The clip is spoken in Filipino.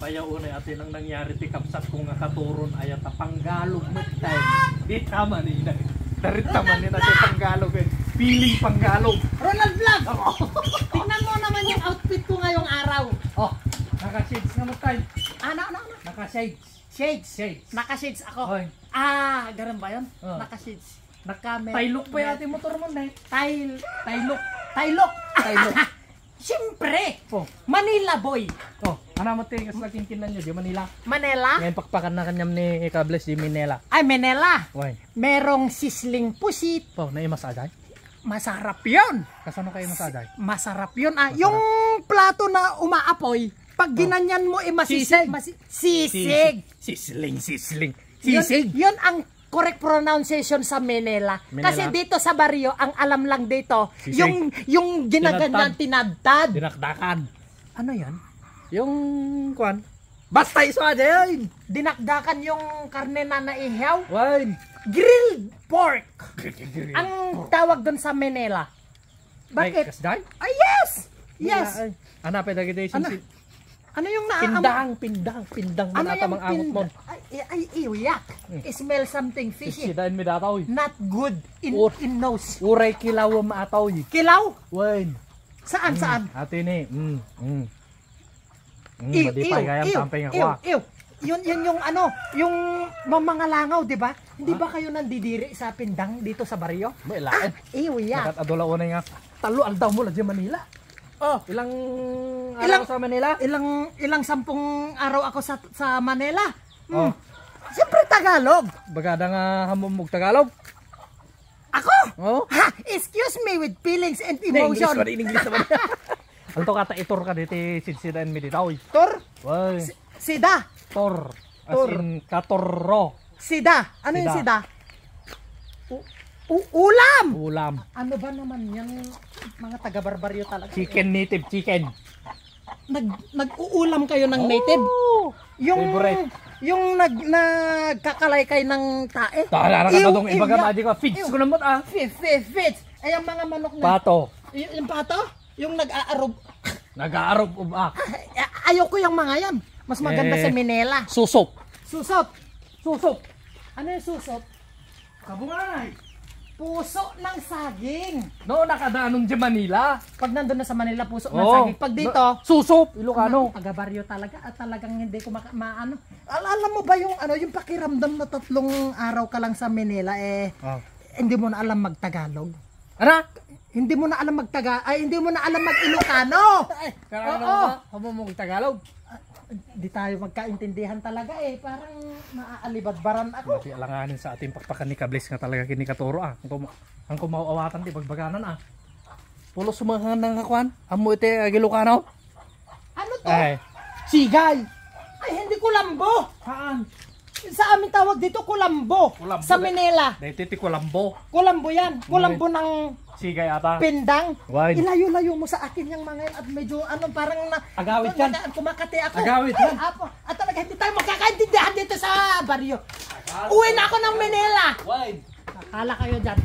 Payaunay atin ang nangyari ti kapsat kung nga katuron ay at panggalog mo tayo. Di tama ni ina. Darit tama ni natin panggalog eh. Piling panggalog. Ronald Vlog! Tingnan mo naman yung outfit ko ngayong araw. Oh, naka-shades nga mo tayo. Ano? Naka-shades. Shades. Naka-shades ako. Oy. Ganun ba yun? Oh. Naka-shades. Naka-met. Taylok pa yung ating motor mo na eh. Taylok. Taylok. Siyempre! Oh. Manila boy. Oh, ano mo tayo kasi laging kinan nyo di Manila. Manila? Ngayon pakpakan na kanyam ni Kables di Manila. Ay, Manila. Oy. Merong sisling pusit. Oh, naimasaday. Masarap yun. Kasano kayo masaday? Masarap yun. Yung plato na umaapoy, pag ginanyan mo, masisig. Sisig. Sisling. Sisig. Yun ang correct pronunciation sa Manila. Kasi dito sa baryo, ang alam lang dito, Sisig. yung ginaganyan tinadtad. Dinakdakan. Ano yan? Yung kwan. Basta iso aja yun. Dinakdakan yung karne na naihaw. Wine. Grilled pork. Ang tawag doon sa Manila. Bakit? Ay, kasday? Ay, yes! Yes. Hanapin na kita yung Ano yung naaamoy? Pindang Ano manata yung mang amot mo. Ay, iyak. Smell something fishy. Sidain mi dataw. Not good in nose. Uray kilaw maataw. Kilaw? Wine. Saan? Ate ni. Madipay kayang tampay nga kwa. Yun yung ano, yung mga langaw, di ba? Hindi ba kayo nandidiri sa pindang dito sa baryo? May lain. Iyak. Nakat adula unay nga. Talo aldaw mo la di Manila. Oh, ilang araw sa Manila? Ilang sampung araw ako sa Manila. Oh. Siyempre Tagalog. Bagada nga hamumog Tagalog. Ako? Oh. Ha, excuse me with feelings and emotion. In English naman. Alto kata itor ka dito sidsidan mi ditaw. Tor? Why? Sida. Tor. As in katorro. Sida. Ano yung sida? Ulam. Ulam. Ano ba naman yung mga taga-barbaryo talaga? Chicken native chicken. Nag-uulam kayo ng native? Favorite. Yung nagkakalaykay ng tae? Tala na ka tong ibaga maji ko. Feeds ko na mo ah. Feeds. Ay ang mga manok na. Pato. Yung pato? Yung nag-aarob. Nag-aarob ubak. Ayoko yung mga yan. Mas maganda sa Manila. Susop. Susop. Ano yung susop? Kabungay. Puso ng saging. No, nakadaanong di Manila. Pag nandun na sa Manila, puso ng saging. Pag dito, susop. Ilocano. Taga-baryo talaga at talagang hindi ko maano. Alam mo ba yung yung pakiramdam na 3 araw ka lang sa Manila hindi mo na alam mag-Tagalog? Ano? Hindi mo na alam hindi mo na alam mag-Ilocano. Oo. Hamumog Tagalog. Di tayo magkaintindihan talaga parang maaalibadbaran ako. Mati alanganin sa ating pakpakan ni Kables nga talaga kini katuro ang kumauawatan di bagbaganan Pulo sumahan ng kakwan. Amo ite Ilocano. Ano to? Ay. Sigay. Ay hindi kulambo. Saan? Sa amin tawag dito kulambo. Sa Manila. Dito ti Kulambo. Kulambo yan. Kulambo ng Sigay ata. pindang. Wine. Ilayo-layo mo sa akin yung mga yan at medyo parang agawit yan. Kumakati ako. Agawit yan. At talaga hindi tayo magkakaintindihan dito sa baryo. Uwi na ako ng Manila. Wine. Akala kayo dyan.